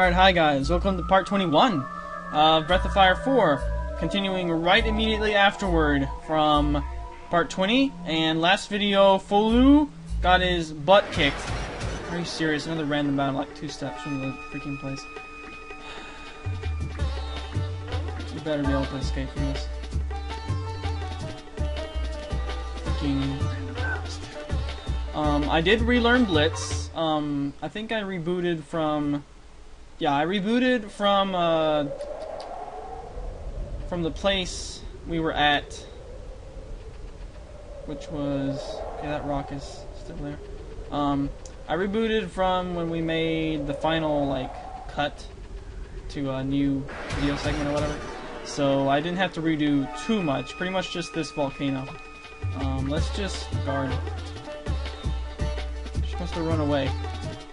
Alright, hi guys, welcome to part 21 of Breath of Fire 4, continuing right immediately afterward from part 20, and last video, Fou Lu got his butt kicked. Are you serious? Another random battle, like 2 steps from the freaking place. You better be able to escape from this. Freaking random battles, dude. I did relearn Blitz. I think I rebooted from... Yeah, I rebooted from the place we were at, which was... Okay, that rock is still there. I rebooted from when we made the final, like, cut to a new video segment or whatever. So I didn't have to redo too much, pretty much just this volcano. Let's just guard. She wants to run away.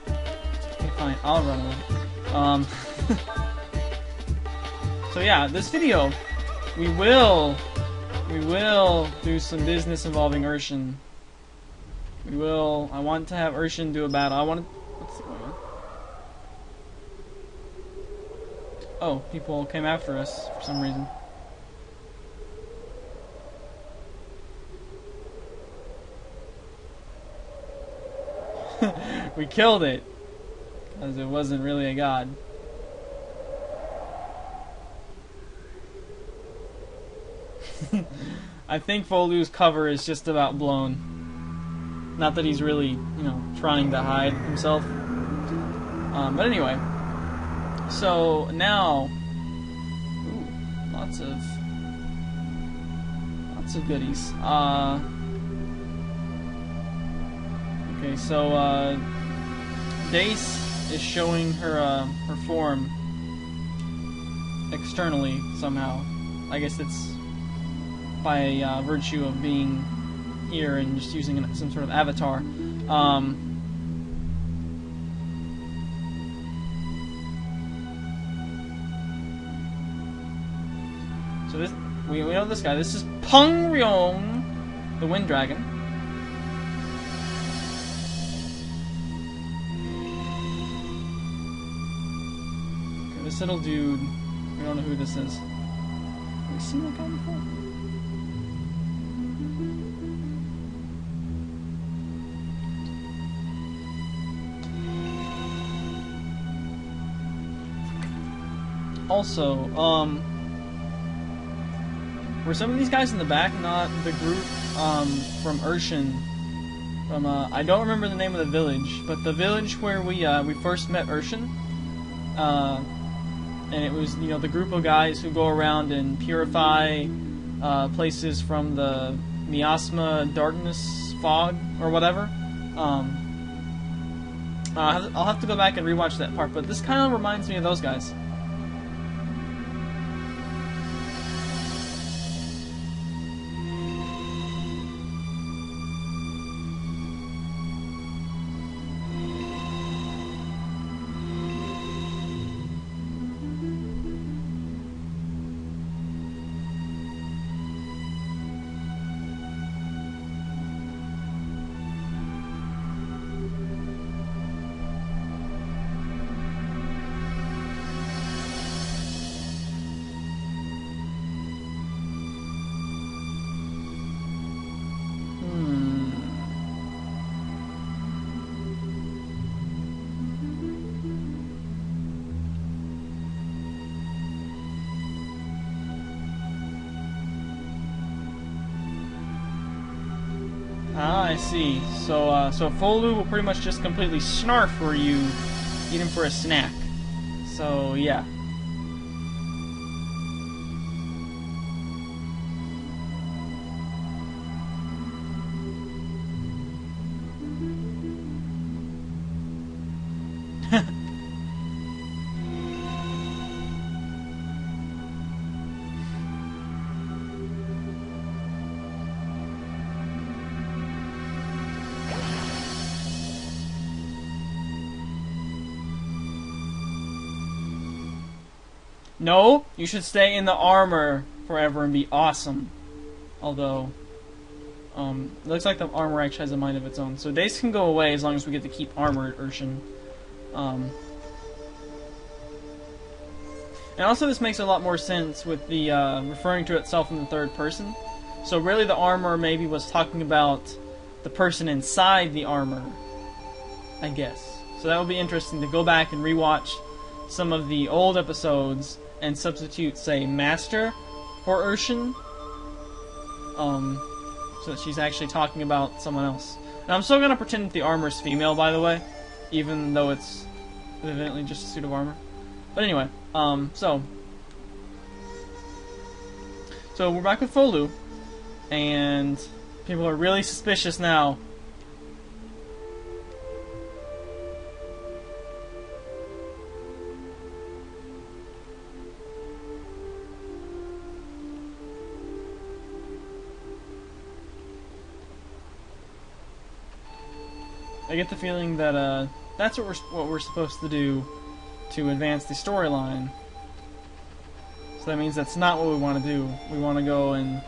Okay, fine, I'll run away. So yeah, this video, we will do some business involving Ershin. We will. I want to have Ershin do a battle. I want to. What's going on? Oh, people came after us for some reason. We killed it. Because it wasn't really a god. I think Fou Lu's cover is just about blown. Not that he's really, you know, trying to hide himself. But anyway. So, now... Ooh, lots of goodies. Okay, so, Dace is showing her her form externally somehow. I guess it's by virtue of being here and just using some sort of avatar. So this we know this guy. This is Peng Ryong, the Wind Dragon. This little dude, we don't know who this is. Have we seen that guy before? Also, were some of these guys in the back not the group from Ershin? From I don't remember the name of the village, but the village where we first met Ershin. And it was, you know, the group of guys who go around and purify places from the miasma darkness fog or whatever. I'll have to go back and rewatch that part, but this kind of reminds me of those guys. Ah, I see. So, so Fou Lu will pretty much just completely snarf for you, eat him for a snack. So, yeah. No, you should stay in the armor forever and be awesome. Although, it looks like the armor actually has a mind of its own. So Dace can go away as long as we get to keep armor at Ershin. And also this makes a lot more sense with the referring to itself in the third person. So really the armor maybe was talking about the person inside the armor, I guess. So that would be interesting to go back and rewatch some of the old episodes and substitute, say, Master for Ershin. So that she's actually talking about someone else. And I'm still gonna pretend that the armor is female, by the way, even though it's evidently just a suit of armor. But anyway, so we're back with Fou Lu, and people are really suspicious now. I get the feeling that that's what we're supposed to do to advance the storyline. So that means that's not what we want to do. We want to go and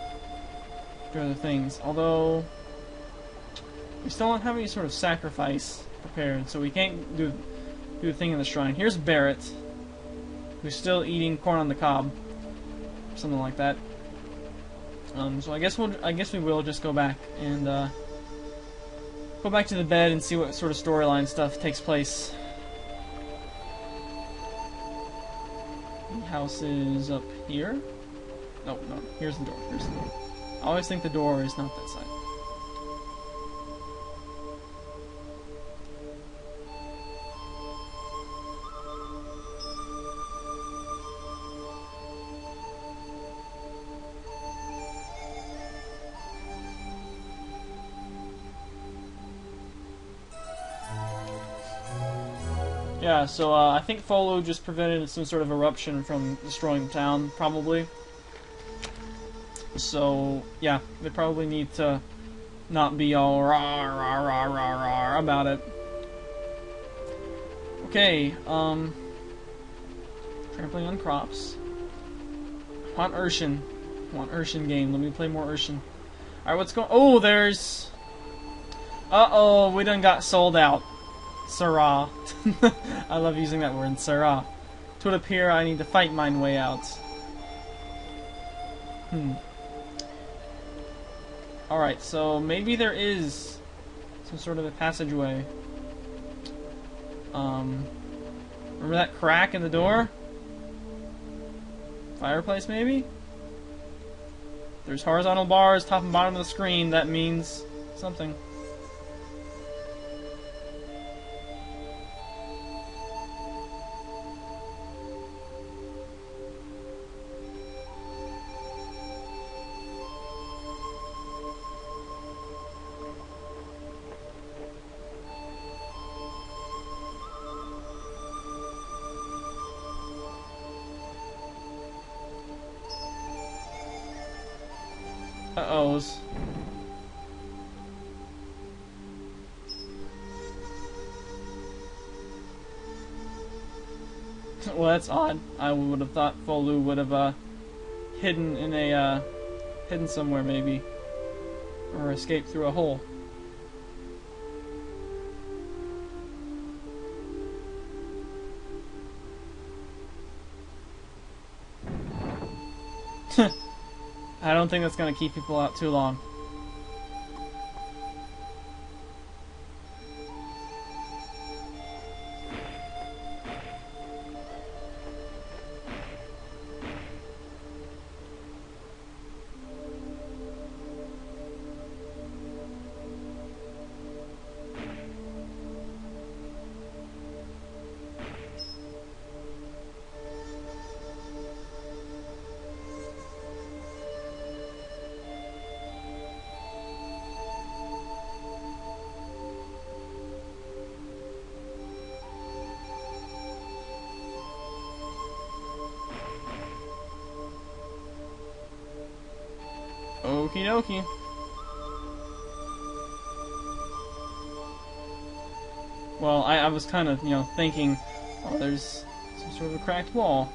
do other things. Although we still don't have any sort of sacrifice prepared, so we can't do the thing in the shrine. Here's Barrett, who's still eating corn on the cob, something like that. So I guess we will just go back and go back to the bed and see what sort of storyline stuff takes place. The house is up here. No, here's the door. Here's the door. I always think the door is not that side. Yeah, so I think Fou Lu just prevented some sort of eruption from destroying the town, probably. So, yeah, they probably need to not be all rah, rah, rah, rah, rah about it. Okay, trampling on crops. I want Ershin. I want Ershin game. Let me play more Ershin. Alright, what's going... Oh, there's... Uh-oh, we done got sold out. Sarah. I love using that word, Sarah. It would appear I need to fight mine way out. Alright, so maybe there is some sort of a passageway. Remember that crack in the door? Fireplace, maybe? There's horizontal bars, top and bottom of the screen. That means something. Uh-ohs. Well, that's odd. I would have thought Fou Lu would have hidden in a hidden somewhere maybe, or escaped through a hole. I don't think that's going to keep people out too long. Okie dokie. Well, I was kind of, thinking, oh, there's some sort of a cracked wall.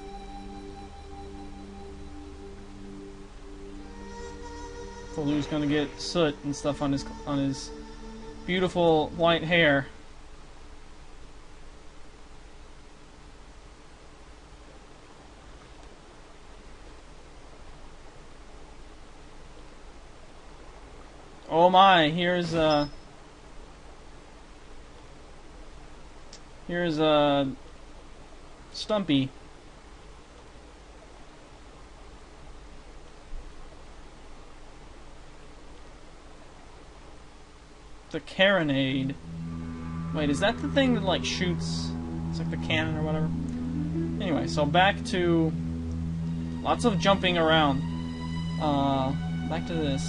Fou Lu's gonna get soot and stuff on his beautiful white hair. Oh my, here's Stumpy. The carronade. Wait, is that the thing that like shoots? It's like the cannon or whatever. Anyway, so back to lots of jumping around. Back to this.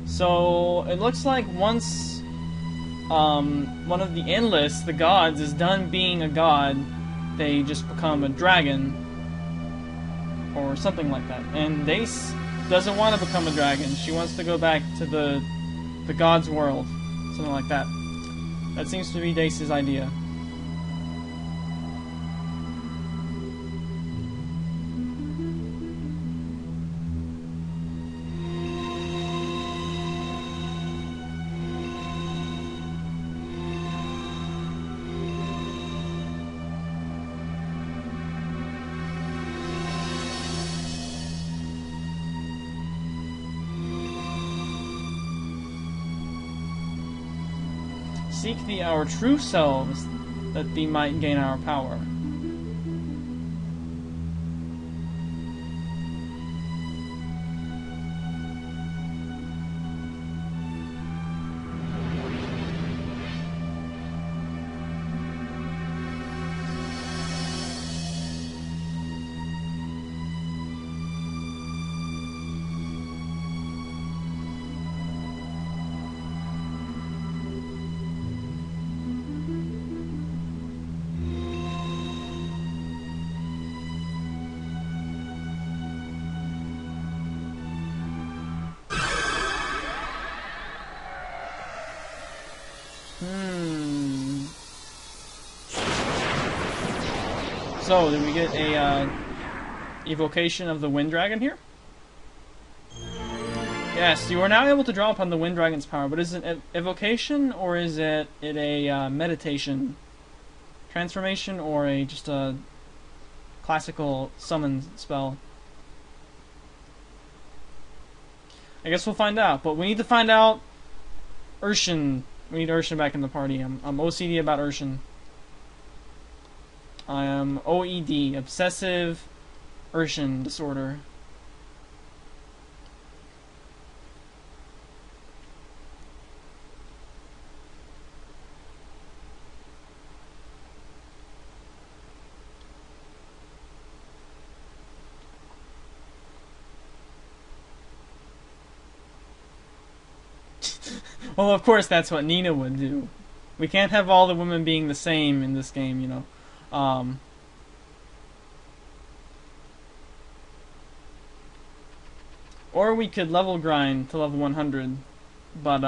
So it looks like once one of the endless, the gods, is done being a god, they just become a dragon or something like that. And Dace doesn't want to become a dragon. She wants to go back to the god's world, something like that. That seems to be Dace's idea. Seek thee our true selves, that thee might gain our power. So, did we get a evocation of the Wind Dragon here? Yes, you are now able to draw upon the Wind Dragon's power, but is it an evocation or is it a meditation transformation or just a classical summon spell? I guess we'll find out, but we need to find out Ershin. We need Ershin back in the party. I'm OCD about Ershin. I am OED, obsessive Ershin disorder. Well, of course, that's what Nina would do. We can't have all the women being the same in this game, you know. Or we could level grind to level 100, but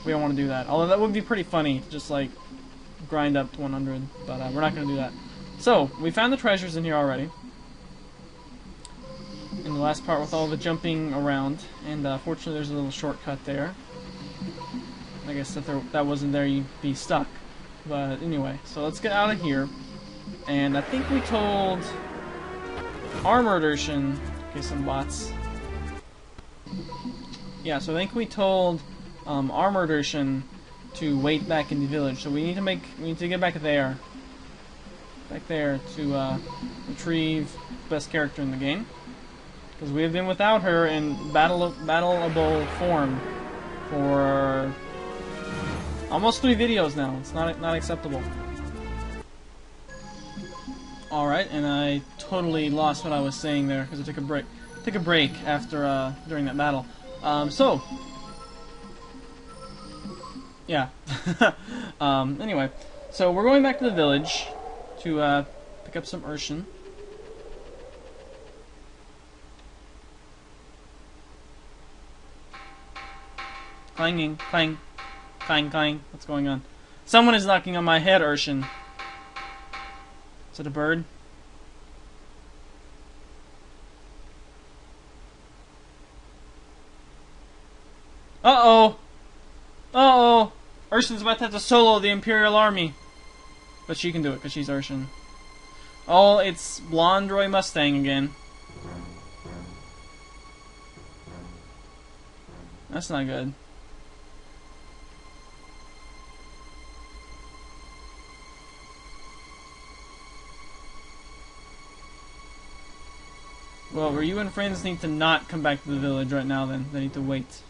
we don't want to do that. Although that would be pretty funny, just like grind up to 100, but we're not going to do that. So, we found the treasures in here already. In the last part with all the jumping around, and fortunately there's a little shortcut there. I guess if that wasn't there, you'd be stuck. But anyway, so let's get out of here. And I think we told Armored Ershin, okay, some bots. Yeah, so I think we told Armored Ershin to wait back in the village. So we need to get back there. Back there to retrieve the best character in the game. Because we have been without her in battleable form for almost 3 videos now. It's not acceptable. Alright, and I totally lost what I was saying there because I took a break. Took a break after during that battle. So yeah. Anyway, so we're going back to the village to pick up some Ershin. Clanging, clang, clang, clang. What's going on? Someone is knocking on my head, Ershin. Is it a bird? Uh-oh! Uh-oh! Ershin's about to have to solo the Imperial army. But she can do it, because she's Ershin. Oh, it's Blonde Roy Mustang again. That's not good. Well, Ryu and friends need to not come back to the village right now then. They need to wait.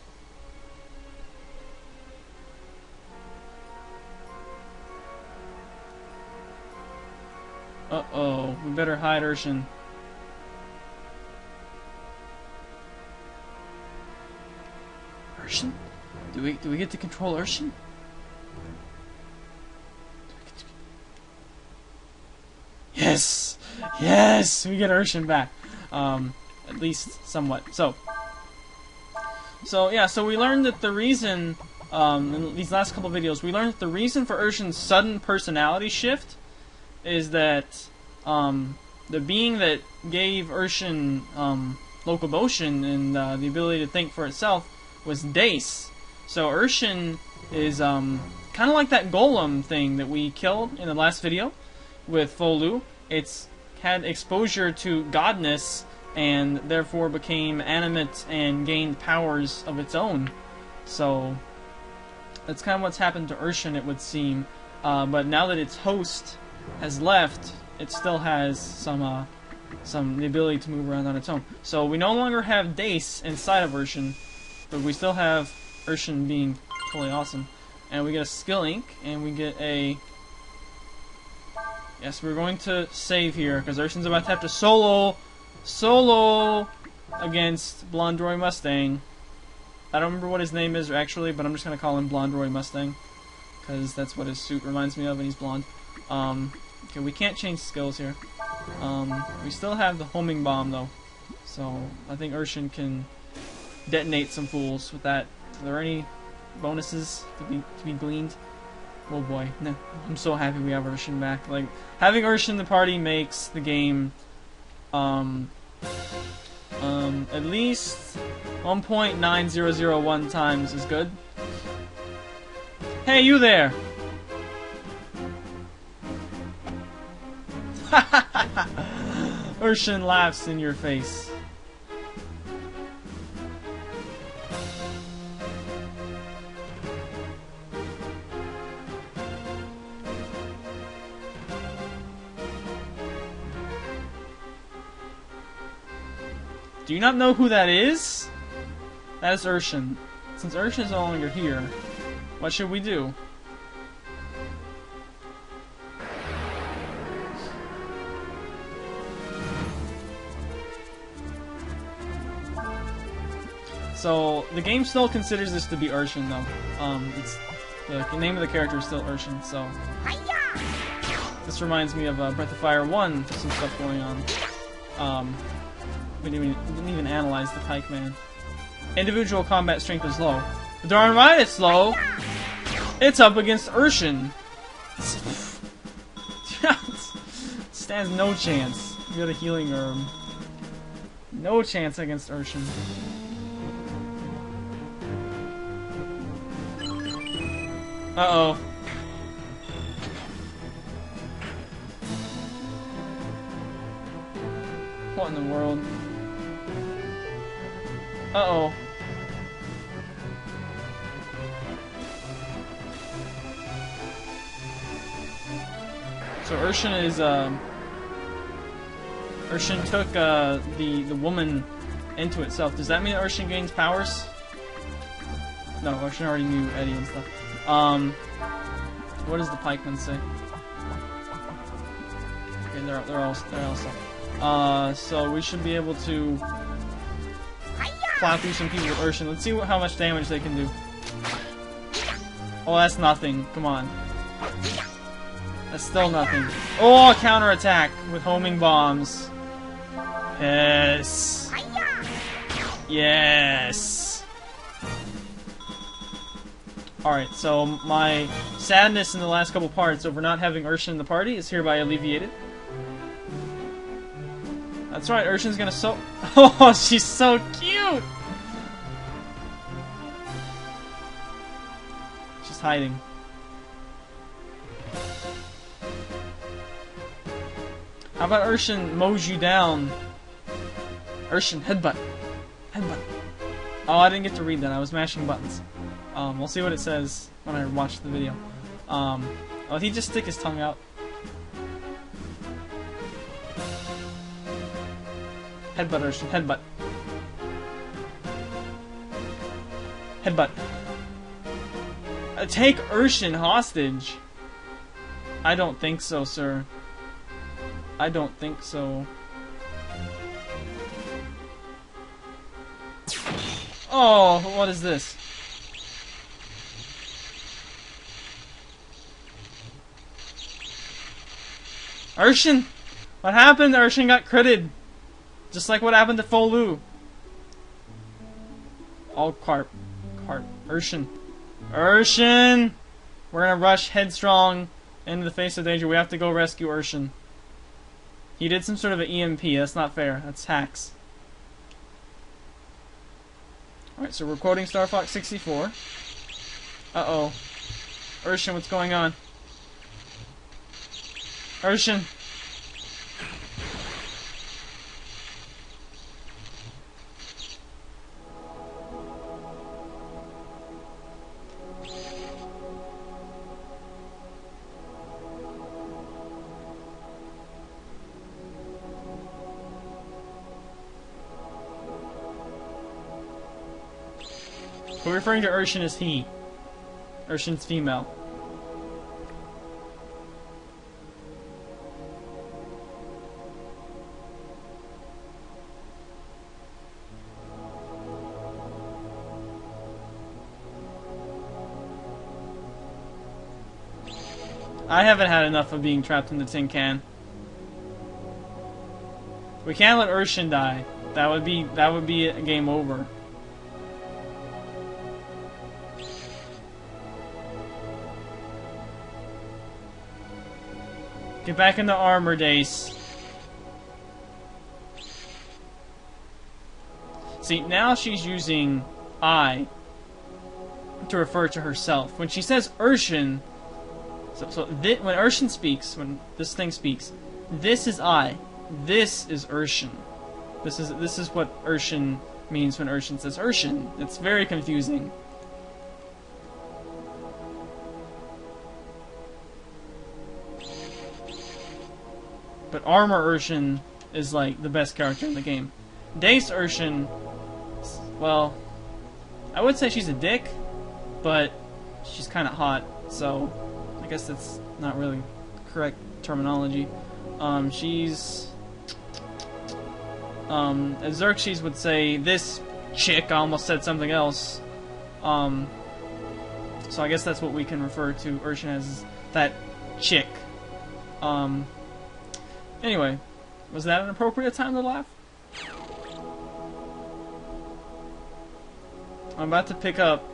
Uh-oh. We better hide Ershin. Ershin? Do we get to control Ershin? Yes! Yes! We get Ershin back. At least somewhat. So yeah, so we learned that the reason, in these last couple videos, we learned that the reason for Ershin's sudden personality shift is that, the being that gave Ershin, locomotion and, the ability to think for itself was Dace. So Ershin is, kind of like that golem thing that we killed in the last video with Fou Lu. It's had exposure to godness and therefore became animate and gained powers of its own. So that's kind of what's happened to Ershin, it would seem. But now that its host has left, it still has some the ability to move around on its own. So we no longer have Dace inside of Ershin, but we still have Ershin being totally awesome. And we get a skill ink, and we get a... Yes, we're going to save here, because Ershin's about to have to solo against Blonde Roy Mustang. I don't remember what his name is actually, but I'm just going to call him Blonde Roy Mustang, because that's what his suit reminds me of, and he's blonde. Okay, we can't change skills here. We still have the homing bomb, though, so I think Ershin can detonate some fools with that. Are there any bonuses to be gleaned? Oh boy, no, I'm so happy we have Ershin back. Like, having Ershin in the party makes the game, at least 1.9001 times as good. Hey, you there! Ershin laughs in your face. Do you not know who that is? That is Ershin. Since Ershin is no longer here, what should we do? So, the game still considers this to be Ershin, though. It's the name of the character is still Ershin, so... This reminds me of Breath of Fire 1, just some stuff going on. We didn't even analyze the Pike Man. Individual combat strength is low. Darn right it's low! It's up against Ershin! Stands no chance. We got a healing herb. No chance against Ershin. Uh-oh. What in the world? Uh-oh. So Ershin is, Ershin took, the woman into itself. Does that mean Ershin gains powers? No, Ershin already knew Eddie and stuff. What does the pikeman say? Okay, they're all stuff. So we should be able to plow through some people with Ershin. Let's see how much damage they can do. Oh, that's nothing. Come on. That's still nothing. Oh, counterattack with homing bombs. Yes. Yes. Alright, so my sadness in the last couple parts over not having Ershin in the party is hereby alleviated. That's right, Urshin's gonna Oh, she's so cute! hiding. How about Ershin mows you down? Ershin, headbutt. Headbutt. Oh, I didn't get to read that. I was mashing buttons. We'll see what it says when I watch the video. Oh, he just stick his tongue out. Headbutt, Ershin. Headbutt. Headbutt. Take Ershin hostage. I don't think so, sir. I don't think so. Oh, what is this? Ershin? What happened? Ershin got critted. Just like what happened to Fou Lu. All carp. Ershin. Ershin! We're gonna rush headstrong into the face of danger. We have to go rescue Ershin. He did some sort of an EMP. That's not fair. That's hacks. Alright, so we're quoting Star Fox 64. Uh-oh. Ershin, what's going on? Ershin! We're referring to Ershin as he. Ershin's female. I haven't had enough of being trapped in the tin can. We can't let Ershin die. That would be a game over. Get back in the armor, Dace. See, now she's using I to refer to herself. When she says Ershin, when Ershin speaks, when this thing speaks, this is I. This is Ershin. This is what Ershin means when Ershin says Ershin. It's very confusing. But Armor Ershin is like the best character in the game. Dace Ershin, well, I would say she's a dick, but she's kind of hot, so I guess that's not really correct terminology. She's, as Xerxes would say, this chick. I almost said something else. So I guess that's what we can refer to Ershin as, that chick. Anyway, was that an appropriate time to laugh? I'm about to pick up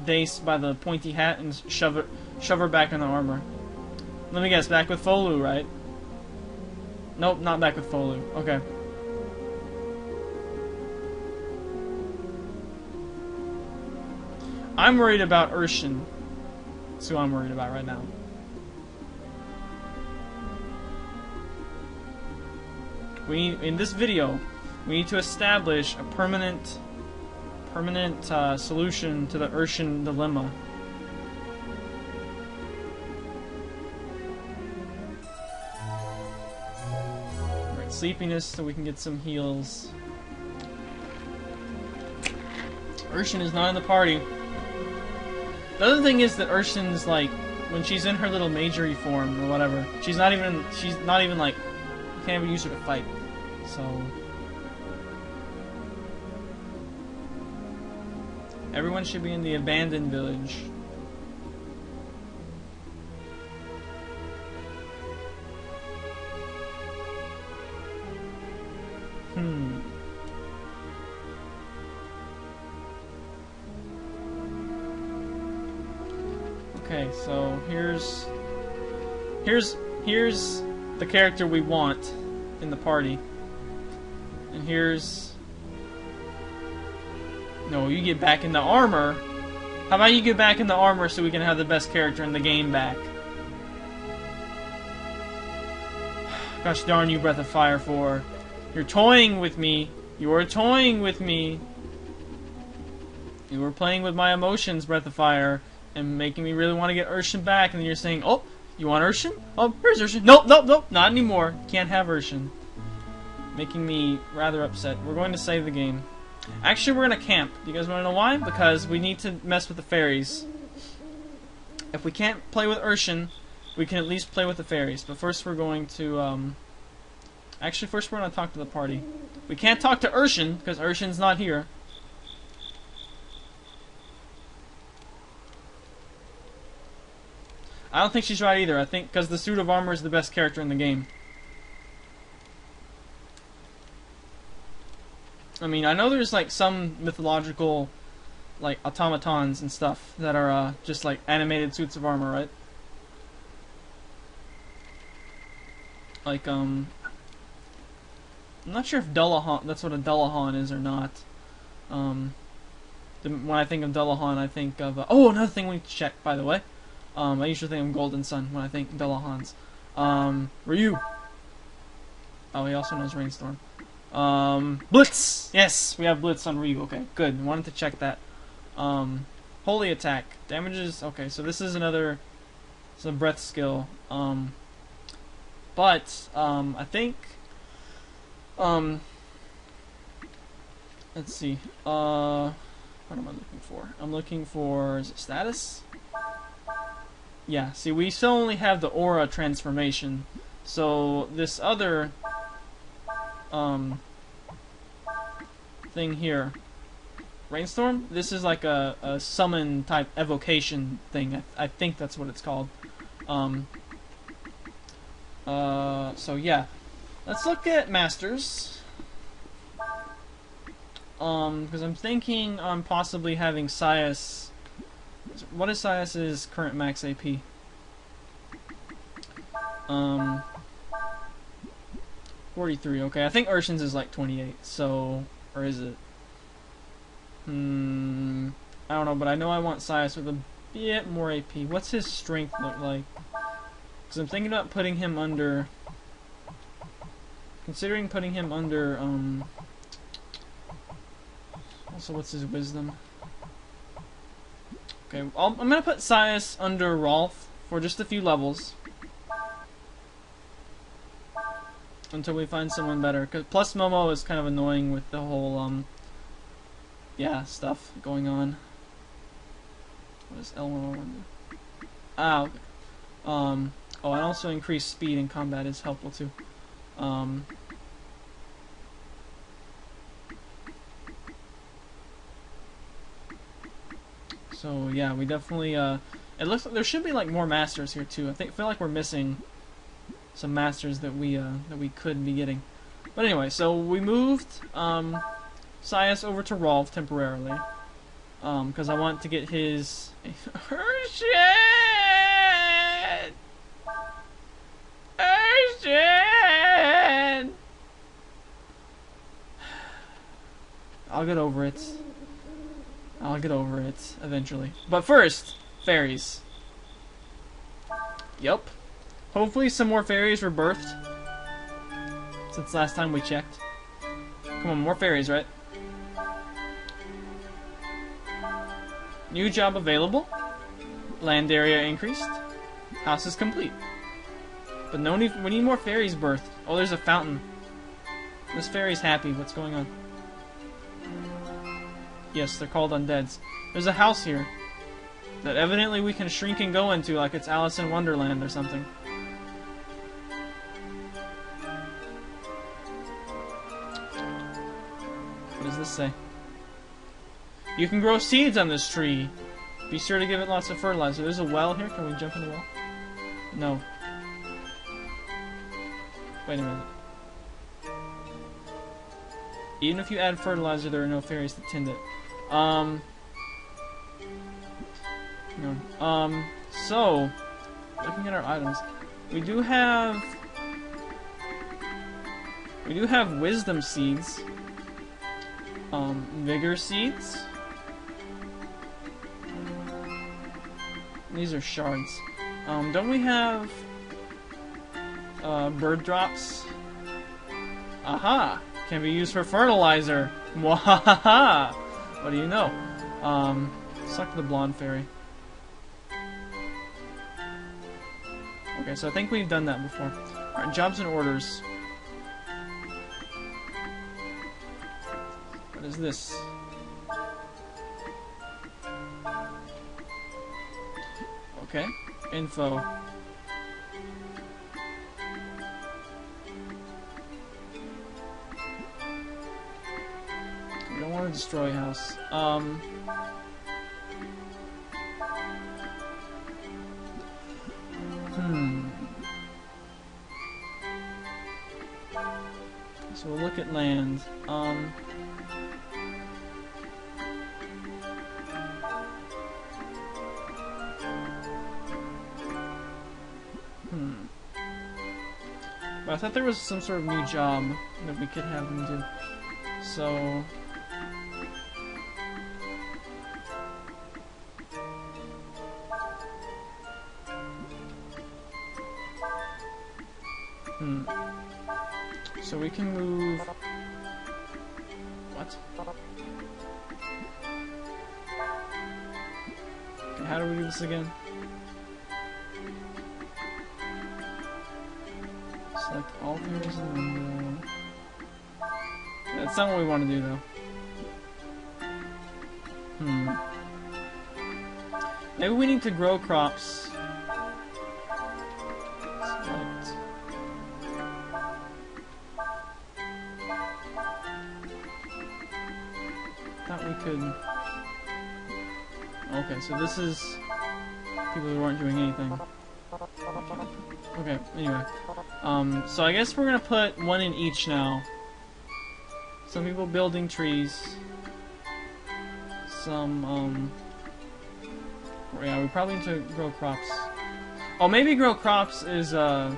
Dace by the pointy hat and shove her back in the armor. Let me guess, back with Fou Lu, right? Nope, not back with Fou Lu. Okay. I'm worried about Ershin. That's who I'm worried about right now. In this video, we need to establish a permanent solution to the Ershin dilemma. Alright, sleepiness so we can get some heals. Ershin is not in the party. The other thing is that Ershin's like, when she's in her little majory form or whatever, she's not even like, you can't even use her to fight. So everyone should be in the abandoned village. Okay, so here's the character we want in the party. And here's... No, you get back in the armor. How about you get back in the armor so we can have the best character in the game back? Gosh darn you, Breath of Fire 4. You're toying with me. You are toying with me. You were playing with my emotions, Breath of Fire, and making me really want to get Ershin back, and then you're saying, oh, you want Ershin? Oh, here's Ershin. Nope, nope, nope, not anymore. Can't have Ershin. Making me rather upset. We're going to save the game. Actually, we're going to camp. Do you guys want to know why? Because we need to mess with the fairies. If we can't play with Ershin, we can at least play with the fairies. But first we're going to, actually, first we're going to talk to the party. We can't talk to Ershin, because Ershin's not here. I don't think she's right either. I think because the suit of armor is the best character in the game. I mean, I know there's like some mythological, like automatons and stuff that are just like animated suits of armor, right? Like I'm not sure if Dullahan, that's what a Dullahan is or not. When I think of Dullahan, I think of oh, another thing we need to check, by the way. I usually think of Golden Sun when I think Dullahans. Ryu. Oh, he also knows Rainstorm. Blitz! Yes, we have Blitz on Ryu. Okay, good. Wanted to check that. Holy Attack. Damages... Okay, so this is another... It's a breath skill. But, I think... Let's see. What am I looking for? I'm looking for... Is it status? Yeah, see, we still only have the aura transformation. So, this other... thing here. Rainstorm? This is like a summon type evocation thing. I think that's what it's called. So yeah. Let's look at Masters. Because I'm thinking on possibly having Sias. What is Sias's current max AP? 43, okay. I think Urshin's is like 28, so... Or is it? I don't know, but I know I want Sias with a bit more AP. What's his strength look like? Because I'm thinking about putting him under... Considering putting him under, Also, what's his wisdom? Okay, I'm gonna put Sias under Rolf for just a few levels. Until we find someone better. Cause plus Momo is kind of annoying with the whole, yeah, stuff going on. What does L1 do? Ah, okay. Oh, and also increased speed in combat is helpful too. So yeah, we definitely, it looks like there should be like more masters here too. I feel like we're missing some masters that we could be getting. But anyway, so we moved Sias over to Rolf temporarily. Because I want to get his Ershin! Ershin! I'll get over it. I'll get over it eventually. But first, fairies. Yup. Hopefully some more fairies were birthed since last time we checked. Come on, more fairies, right? New job available. Land area increased. House is complete. But no need, we need more fairies birthed. Oh, there's a fountain. This fairy's happy. What's going on? Yes, they're called undeads. There's a house here that evidently we can shrink and go into like it's Alice in Wonderland or something. What does this say? You can grow seeds on this tree. Be sure to give it lots of fertilizer. There's a well here. Can we jump in the well? No. Wait a minute. Even if you add fertilizer, there are no fairies to tend it. No. So, looking at our items, we do have wisdom seeds, vigor seeds, These are shards. Don't we have bird drops? Aha! Can be used for fertilizer. Mwahaha! What do you know? Suck the blonde fairy. Okay, so I think we've done that before. Alright, jobs and orders. What is this? Okay, info. We don't want to destroy house. So we'll look at land. But I thought there was some sort of new job that we could have them do. So... So we can move... What? Okay, how do we do this again? Select all fingers in the window. That's not what we want to do, though. Maybe we need to grow crops. Select. Thought we could... Okay, so this is people who aren't doing anything. Okay, anyway. So I guess we're gonna put one in each now. Some people building trees. Some, yeah, we probably need to grow crops. Oh, maybe grow crops is, what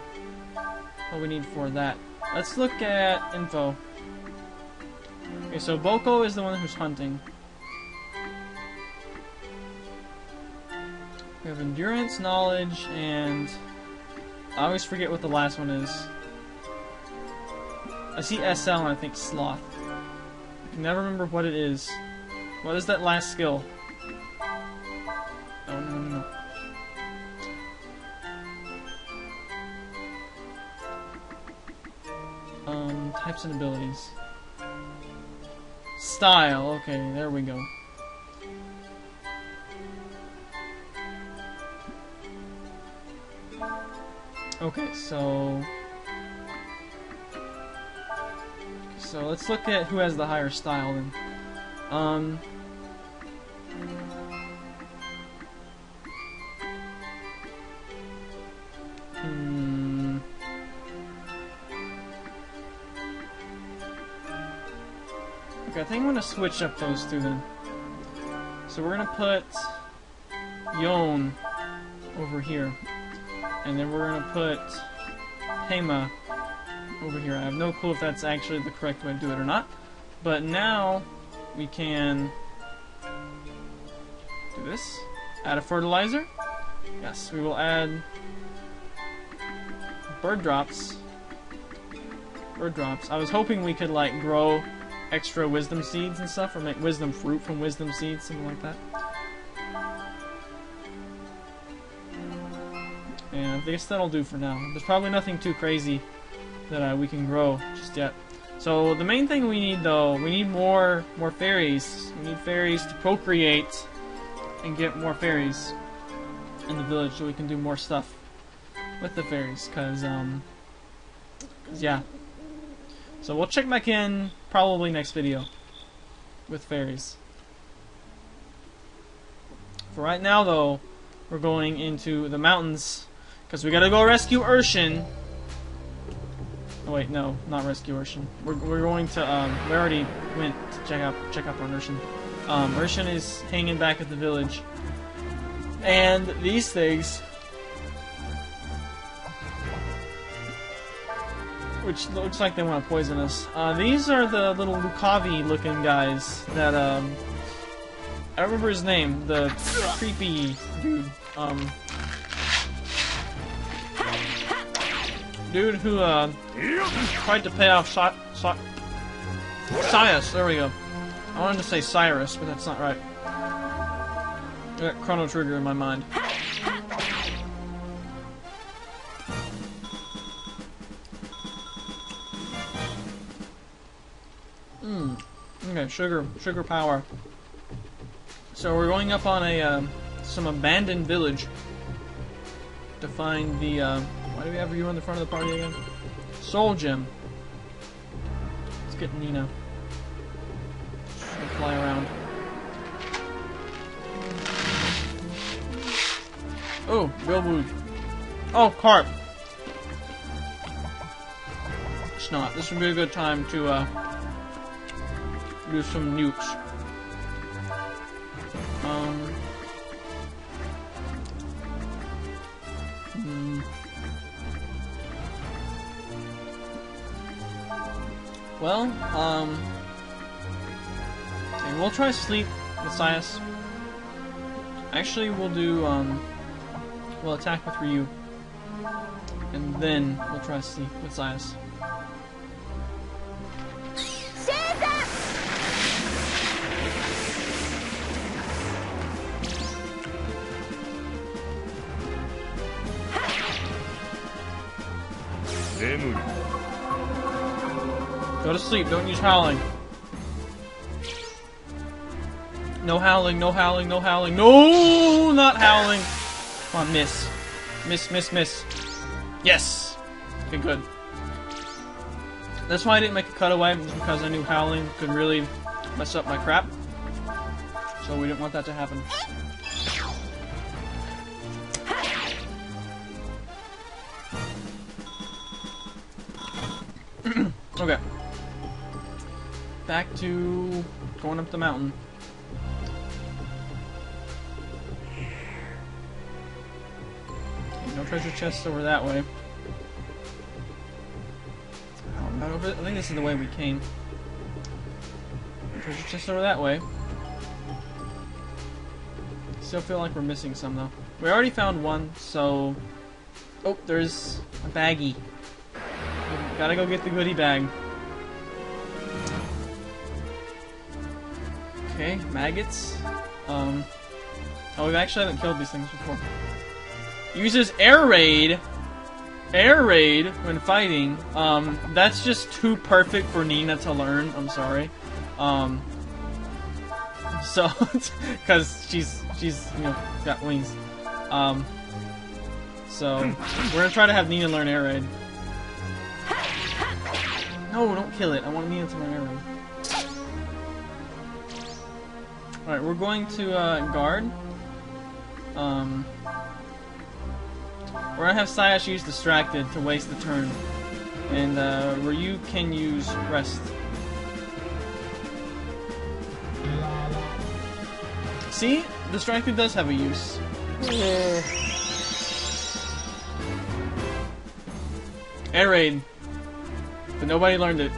we need for that. Let's look at info. Okay, so Boko is the one who's hunting. We have endurance, knowledge, and... I always forget what the last one is. I see SL and I think sloth. I can never remember what it is. What is that last skill? Oh, no. Types and abilities. Style, okay, there we go. Okay, so let's look at who has the higher style then. Okay, I think I'm gonna switch up those two then. So we're gonna put Yon over here. And then we're gonna put Hema over here. I have no clue if that's actually the correct way to do it or not. But now we can do this. Add a fertilizer. Yes, we will add bird drops. Bird drops. I was hoping we could like grow extra wisdom seeds and stuff, or make wisdom fruit from wisdom seeds, something like that. And I guess that'll do for now. There's probably nothing too crazy that we can grow just yet. So the main thing we need, though, we need more fairies. We need fairies to procreate and get more fairies in the village, so we can do more stuff with the fairies. Cause yeah. So we'll check back in probably next video with fairies. For right now, though, we're going into the mountains. Because we gotta go rescue Ershin. Oh wait, no, not rescue Ershin. We're going to we already went to check up on Ershin. Ershin is hanging back at the village. And these things, which looks like they want to poison us. These are the little Lucavi looking guys that I don't remember his name, the creepy dude. dude who tried to pay off Cyrus. There we go. I wanted to say Cyrus, but that's not right. I got Chrono Trigger in my mind. Okay, sugar power. So we're going up on a some abandoned village to find the why do we have you on the front of the party again? Soul Gem. Let's get Nina. She'll fly around. Oh, Bilbo. Oh, Carp. It's not. This would be a good time to do some nukes. Well, okay, we'll try sleep with Cyrus. Actually, we'll do, we'll attack with Ryu. And then we'll try sleep with Cyrus. Go to sleep, don't use howling. No howling, no howling, no howling. No, not howling. Come on, miss. Miss. Yes! Okay, good. That's why I didn't make a cutaway, because I knew howling could really mess up my crap. So we didn't want that to happen. Okay. Back to going up the mountain. Okay, no treasure chests over that way. Oh, not over. I think this is the way we came. No treasure chests over that way. Still feel like we're missing some though. We already found one, so. Oh, there's a baggie. Gotta go get the goodie bag. Okay, maggots. Oh, we actually haven't killed these things before. Uses air raid when fighting. That's just too perfect for Nina to learn. I'm sorry. So, because she's you know got wings. So we're gonna try to have Nina learn air raid. No, don't kill it. I want Nina to learn air raid. Alright, we're going to guard. We're gonna have Sayash use distracted to waste the turn. And Ryu can use rest. See? Distracted does have a use. Air raid. But nobody learned it.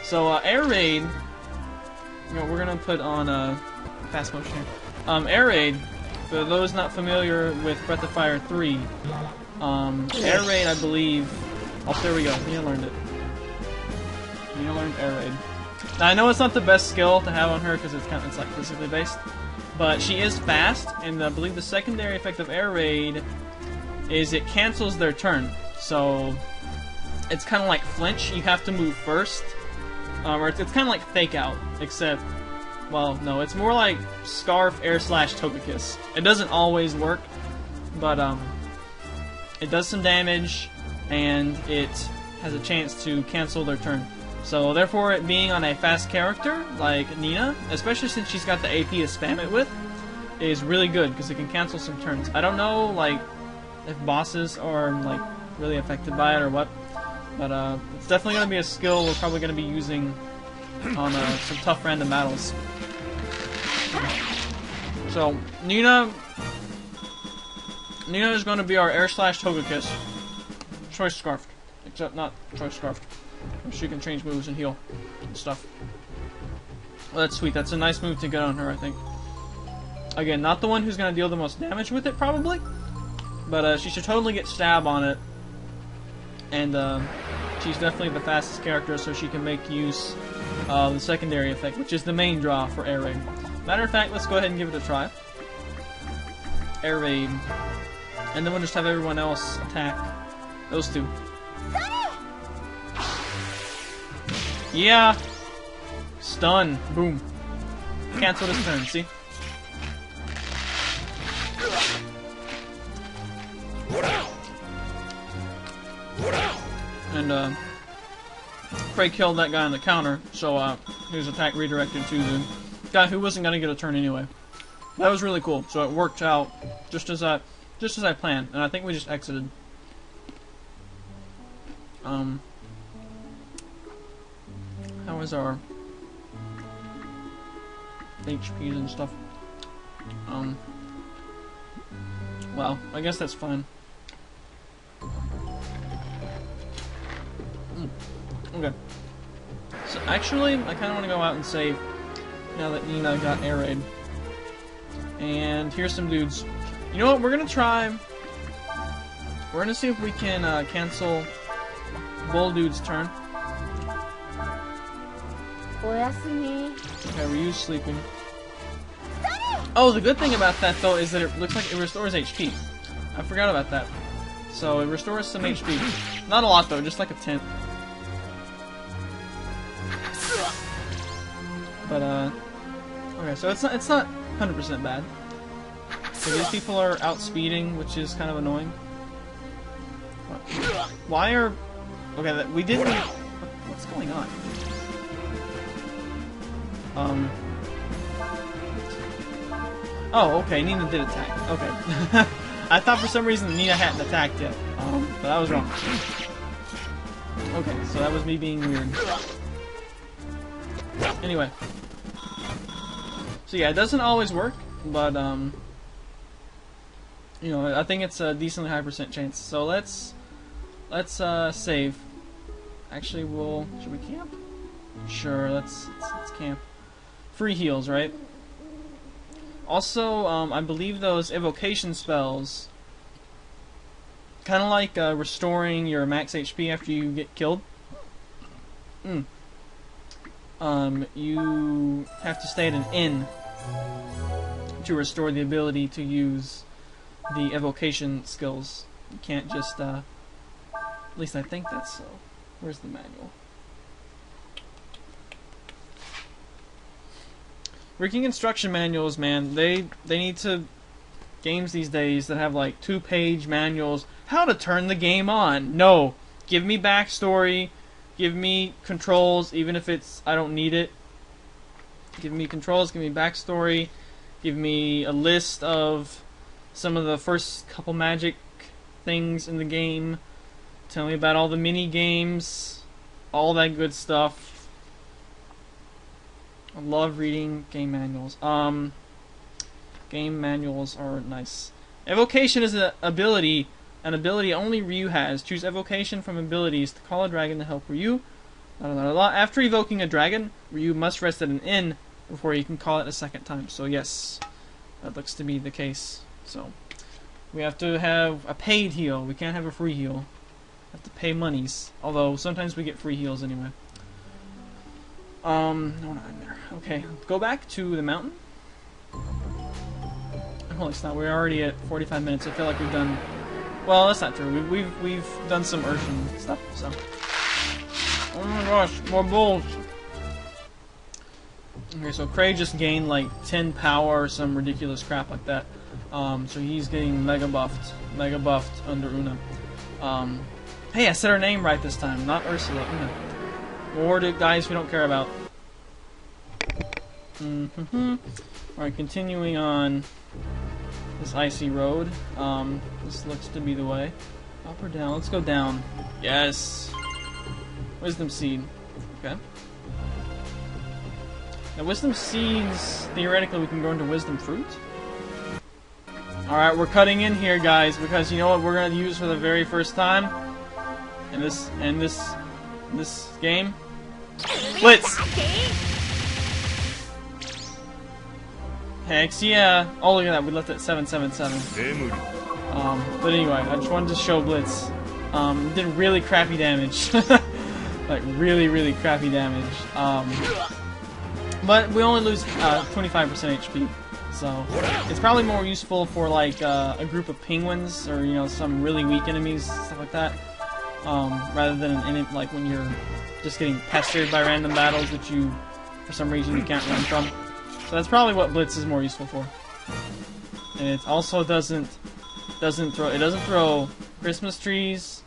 So, air raid, you know, we're gonna put on fast motion here. Air raid, for those not familiar with Breath of Fire 3, air raid, I believe. Oh, there we go. Nina learned it. Nina learned air raid. Now, I know it's not the best skill to have on her because it's like physically based, but she is fast, and I believe the secondary effect of air raid is it cancels their turn. So it's kind of like flinch. You have to move first. Or it's kind of like Fake Out, except, well, no, it's more like Scarf Air Slash Togekiss. It doesn't always work, but it does some damage, and it has a chance to cancel their turn. So therefore, it being on a fast character like Nina, especially since she's got the AP to spam it with, is really good because it can cancel some turns. I don't know, like, if bosses are like really affected by it or what. But it's definitely going to be a skill we're probably going to be using on some tough random battles. So, Nina is going to be our Air Slash Togekiss. Choice Scarf. Except not Choice Scarf. She can change moves and heal and stuff. Well, that's sweet. That's a nice move to get on her, I think. Again, not the one who's going to deal the most damage with it, probably. But she should totally get stab on it. And she's definitely the fastest character, so she can make use of the secondary effect, which is the main draw for Air Raid. Matter of fact, let's go ahead and give it a try. Air Raid. And then we'll just have everyone else attack those two. Yeah! Stun. Boom. Cancel this turn, see? And, Craig killed that guy on the counter, so, his attack redirected to the guy who wasn't gonna get a turn anyway. That was really cool, so it worked out just as I planned, and I think we just exited. How is our HPs and stuff? Well, I guess that's fine. Okay. So actually, I kind of want to go out and save now that Nina got air raid. And here's some dudes. You know what? We're gonna try. We're gonna see if we can cancel Bull Dude's turn. Okay, Ryu's sleeping. Oh, the good thing about that though is that it looks like it restores HP. I forgot about that. So it restores some HP. Not a lot though, just like a 10th. But okay, so it's not 100% bad. So these people are outspeeding, which is kind of annoying. Why are okay? That we didn't. What's going on? Oh, okay. Nina did attack. Okay. I thought for some reason Nina hadn't attacked yet. But I was wrong. Okay, so that was me being weird. Anyway. So yeah, it doesn't always work, but you know, I think it's a decently high % chance. So let's save. Actually, should we camp? Sure, let's camp. Free heals, right? Also, I believe those evocation spells, kind of like restoring your max HP after you get killed. You have to stay at an inn to restore the ability to use the evocation skills. You can't just, at least I think that's so. Where's the manual? Freaking instruction manuals, man. They need to... Games these days that have like 2-page manuals. How to turn the game on. No. Give me backstory. Give me controls, even if it's... I don't need it. Give me controls, give me backstory. Give me a list of some of the first couple magic things in the game. Tell me about all the mini games. All that good stuff. I love reading game manuals. Game manuals are nice. Evocation is an ability only Ryu has. Choose evocation from abilities to call a dragon to help Ryu. After evoking a dragon, Ryu must rest at an inn before he can call it a second time. So yes, that looks to be the case. So we have to have a paid heal. We can't have a free heal. We have to pay monies. Although sometimes we get free heals anyway. No, not in there. Okay, go back to the mountain. Holy snap, we're already at 45 minutes. I feel like we've done... Well, that's not true. We've done some Ershin stuff, so... Oh my gosh, more bulls! Okay, so Craig just gained like 10 power or some ridiculous crap like that. So he's getting mega buffed under Una. Hey, I said her name right this time, not Ursula, Una. More to guys we don't care about. Alright, continuing on this icy road. This looks to be the way. Up or down? Let's go down. Yes! Wisdom Seed. Okay. Now, Wisdom Seeds, theoretically, we can go into Wisdom Fruit. Alright, we're cutting in here, guys, because you know what we're going to use for the very first time? In this game? Blitz! Hex yeah. Oh, look at that. We left at 777. But anyway, I just wanted to show Blitz. Did really crappy damage. Like, really crappy damage. But we only lose 25% HP. So, it's probably more useful for, like, a group of penguins or, you know, some really weak enemies, stuff like that. Rather than like when you're just getting pestered by random battles that you, for some reason, you can't run from. So that's probably what Blitz is more useful for. And it also doesn't throw Christmas trees,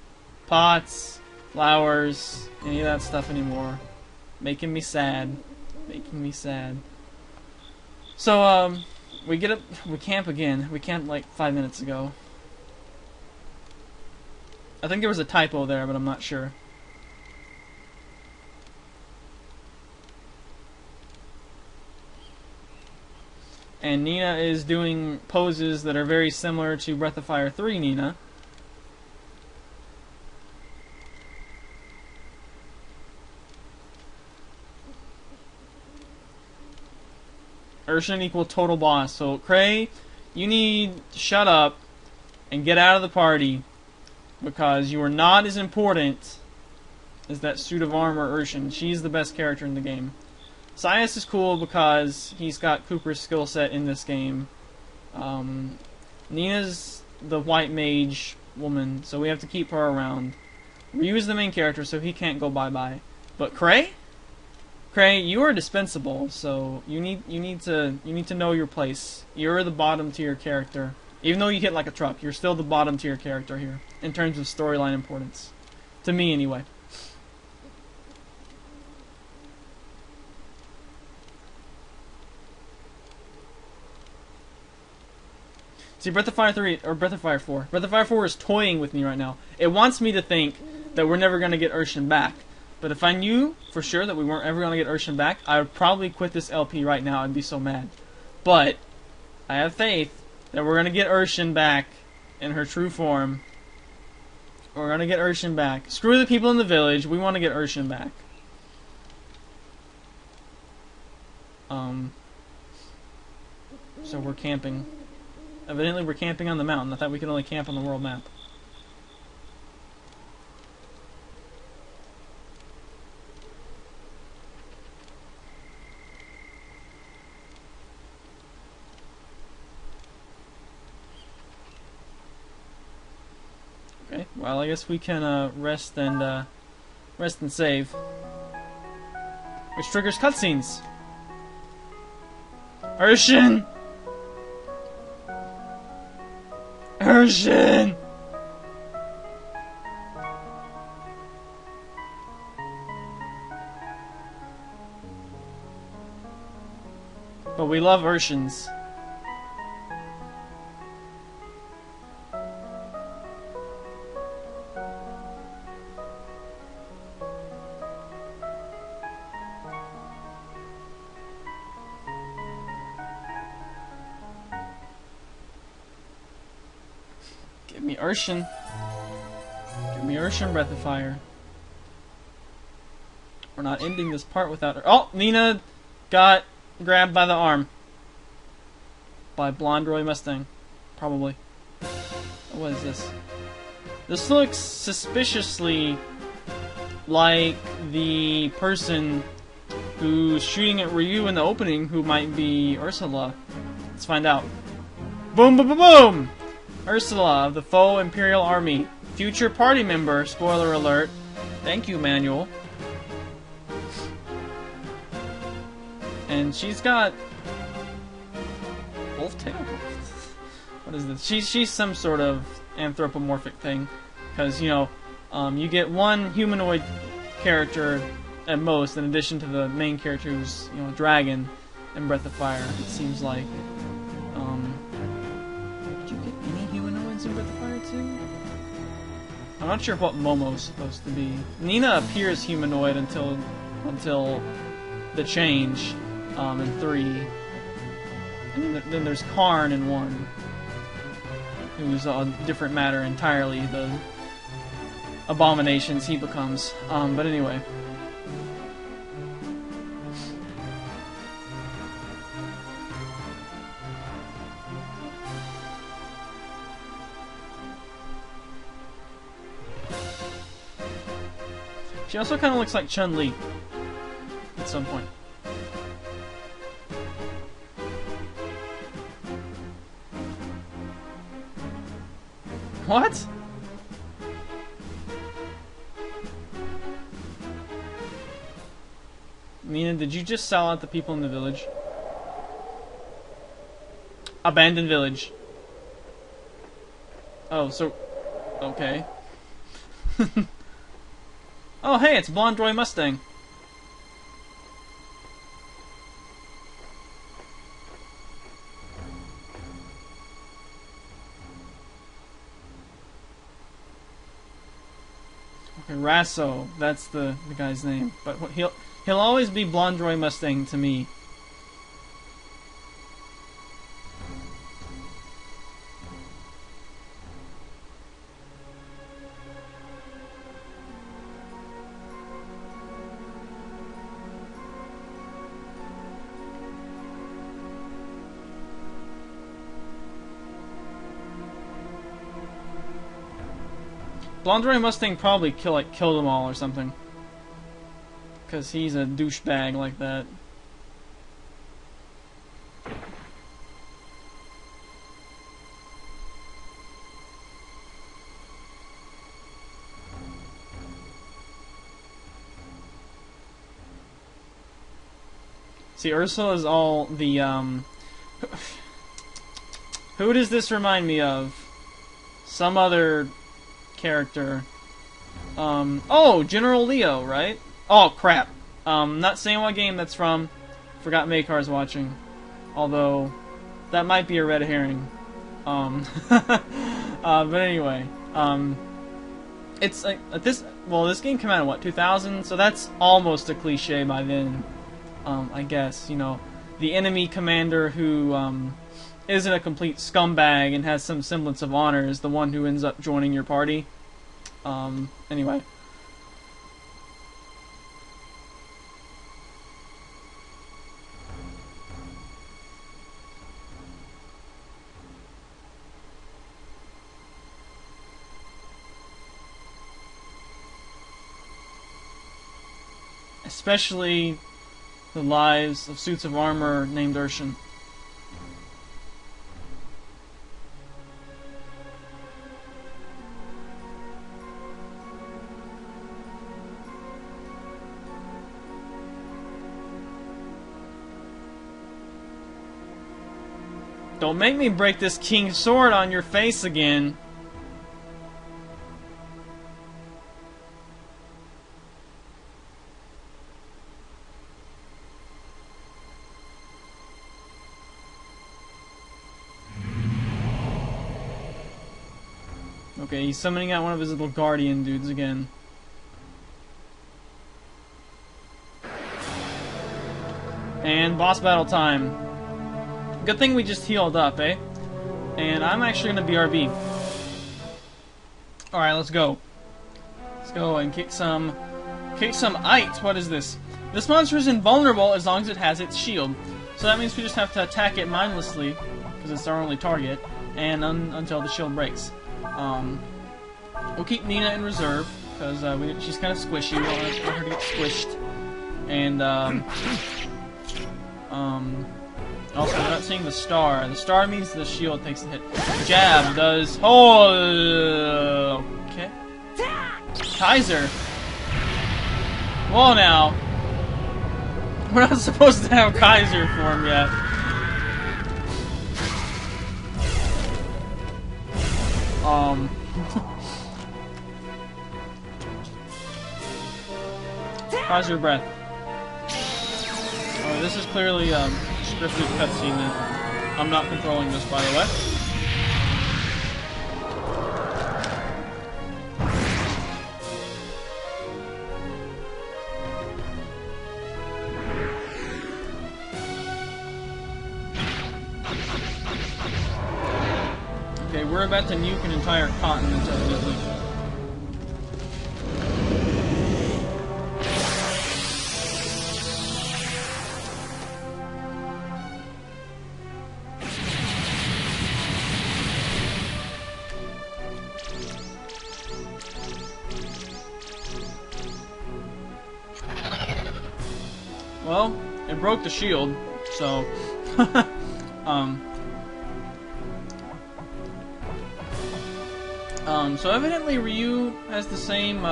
pots, flowers, any of that stuff anymore. Making me sad. Making me sad. So, we camp again. We camped like 5 minutes ago. I think there was a typo there, but I'm not sure. And Nina is doing poses that are very similar to Breath of Fire 3 Nina. Ershin equal total boss. So, Cray, you need to shut up and get out of the party because you are not as important as that suit of armor Ershin. She's the best character in the game. Sias is cool because he's got Kooper's skill set in this game. Nina's the white mage woman, so we have to keep her around. Ryu is the main character, so he can't go bye-bye. But Cray? Cray, you are dispensable, so you need to know your place. You're the bottom tier character. Even though you hit like a truck, you're still the bottom tier character here, in terms of storyline importance. To me, anyway. See, Breath of Fire 3, or Breath of Fire 4. Breath of Fire 4 is toying with me right now. It wants me to think that we're never going to get Ershin back. But if I knew for sure that we weren't ever going to get Ershin back, I would probably quit this LP right now. I'd be so mad. But I have faith that we're going to get Ershin back in her true form. We're going to get Ershin back. Screw the people in the village. We want to get Ershin back. So we're camping. Evidently we're camping on the mountain. I thought we could only camp on the world map. Okay, well I guess we can rest and save. Which triggers cutscenes. Ershin! Ershin! But we love Ershins. Give me Ershin. Give me Ershin, Breath of Fire. We're not ending this part without her. Oh! Nina got grabbed by the arm. By Blonde Roy Mustang. Probably. What is this? This looks suspiciously like the person who's shooting at Ryu in the opening who might be Ursula. Let's find out. Boom, boom, boom, boom! Ursula of the Fou Imperial Army. Future party member, spoiler alert. Thank you, Manual. And she's got wolf tail? What is this? She's some sort of anthropomorphic thing. Because, you know, you get one humanoid character at most, in addition to the main character who's, you know, a dragon in Breath of Fire, it seems like. In Breath of Fire 2? I'm not sure what Momo's supposed to be. Nina appears humanoid until the change in 3. And then there's Karn in 1, who's a different matter entirely. The abominations he becomes. But anyway. She also kind of looks like Chun-Li at some point. What? Nina, did you just sell out the people in the village? Abandoned village. Oh, so... okay. Oh, hey, it's Blonde Roy Mustang. Okay, Rasso, that's the guy's name. But he'll always be Blonde Roy Mustang to me. Blonde Roy Mustang probably killed them all or something. Because he's a douchebag like that. See, Ursula is all the, who does this remind me of? Some other character. Oh, General Leo, right? Oh, crap. Not saying what game that's from. Forgot Makar's watching. Although, that might be a red herring. But anyway. It's like, this game came out in, what, 2000? So that's almost a cliche by then. I guess, you know, the enemy commander who, isn't a complete scumbag and has some semblance of honor is the one who ends up joining your party. Anyway. Especially the lives of suits of armor named Ershin. Don't make me break this king's sword on your face again. Okay, he's summoning out one of his little guardian dudes again. And boss battle time. Good thing we just healed up, eh? And I'm actually gonna BRB. Alright, let's go. Let's go and kick some ice. What is this? This monster is invulnerable as long as it has its shield. So that means we just have to attack it mindlessly, because it's our only target, and until the shield breaks. We'll keep Nina in reserve, because she's kind of squishy. We don't want her to get squished. And, also, we're not seeing the star. The star means the shield takes the hit. Jab does... Oh! Okay. Kaiser! Whoa, now! We're not supposed to have Kaiser form yet. Kaiser breath. Oh, this is clearly, scripted cutscene that I'm not controlling this, by the way. Okay, we're about to nuke an entire continent, evidently. Well, it broke the shield, so so evidently Ryu has the same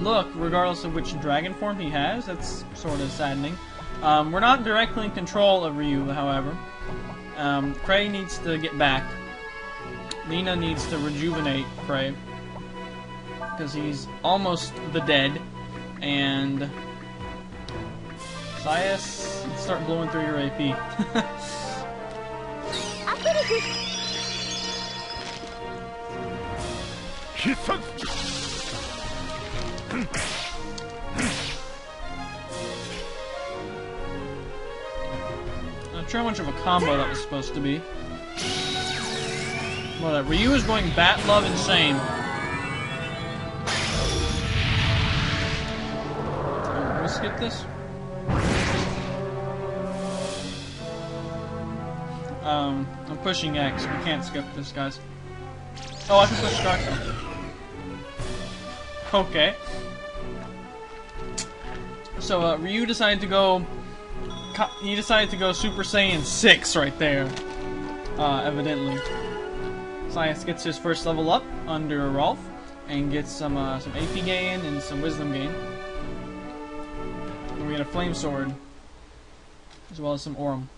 look regardless of which dragon form he has. That's sort of saddening. We're not directly in control of Ryu, however. Cray needs to get back. Nina needs to rejuvenate Cray because he's almost the dead, and Sias, start blowing through your AP. Not sure how much of a combo that was supposed to be. Well, Ryu is going Bat Love Insane. We'll skip this. I'm pushing X. We can't skip this, guys. Oh, I can push start though. Okay. So Ryu decided to go. He decided to go Super Saiyan 6 right there. Evidently. Sias gets his first level up under Rolf and gets some AP gain and some wisdom gain. And we get a flame sword as well as some Aurum.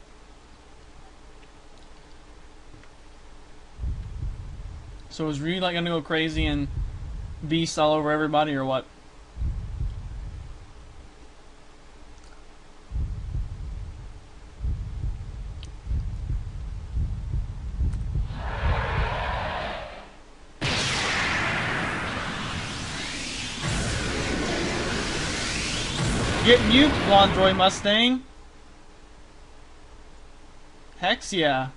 So is Ryu like gonna go crazy and beast all over everybody or what? Get nuked, Blondroid Mustang. Hex yeah.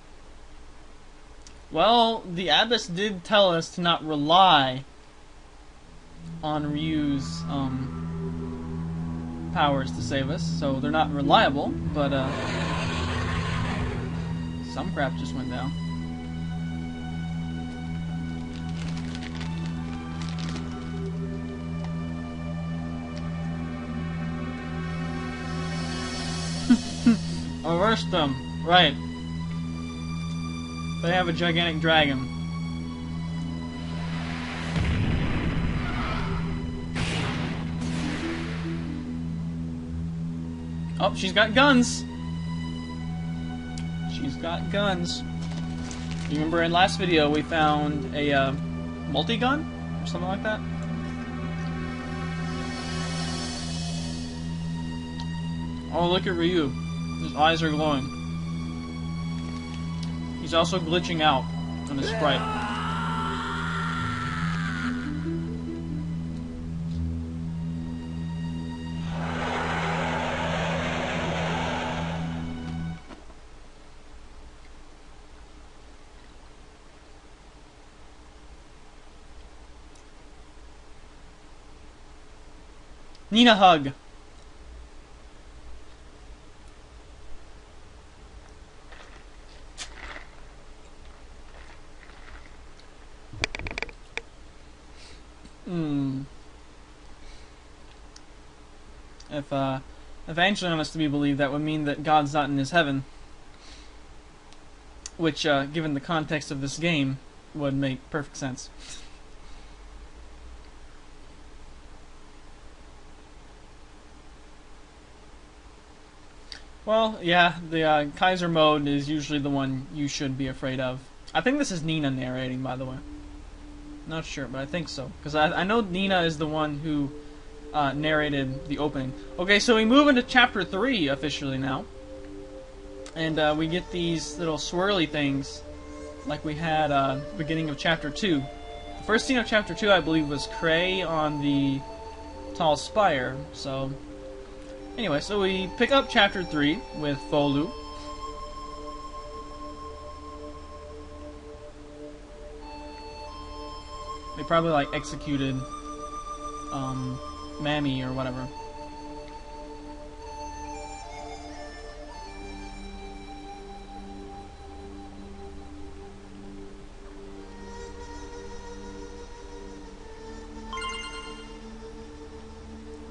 Well, the Abyss did tell us to not rely on Ryu's powers to save us, so they're not reliable, but some crap just went down. Reverse them, right. They have a gigantic dragon. Oh, she's got guns. She's got guns. You remember in last video we found a multi-gun? Or something like that? Oh, look at Ryu. His eyes are glowing. He's also glitching out on his sprite. Nina hug. If Angelon is to be believed, that would mean that God's not in his heaven. Which, given the context of this game, would make perfect sense. Well, yeah, the Kaiser mode is usually the one you should be afraid of. I think this is Nina narrating, by the way. Not sure, but I think so. Because I know Nina is the one who narrated the opening. Okay, so we move into Chapter 3 officially now. And we get these little swirly things like we had beginning of Chapter 2. The first scene of Chapter 2, I believe, was Cray on the tall spire. So, anyway, so we pick up Chapter 3 with Fou Lu. They probably, like, executed Mammy or whatever.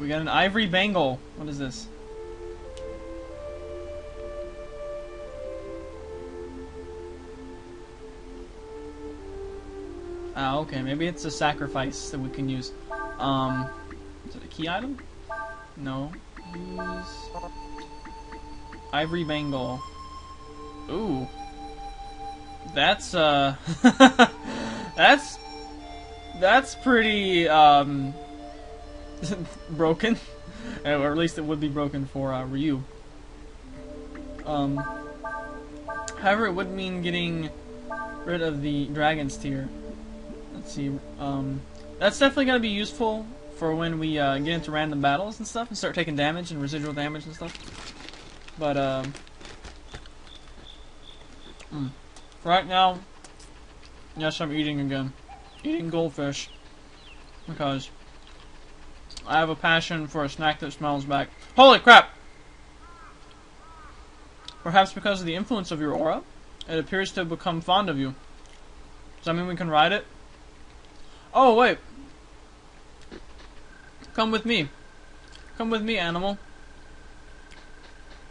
We got an ivory bangle. What is this? Ah, okay, maybe it's a sacrifice that we can use. Is it a key item? No. Use ivory bangle. Ooh. That's that's pretty broken. Or at least it would be broken for Ryu. However, it would mean getting rid of the dragon's tear. Let's see. That's definitely gonna be useful for when we get into random battles and stuff and start taking damage and residual damage and stuff. But right now, yes, I'm eating again. Eating goldfish because I have a passion for a snack that smells back. Holy crap! Perhaps because of the influence of your aura, it appears to have become fond of you. Does that mean we can ride it? Oh, wait. Come with me. Come with me, animal.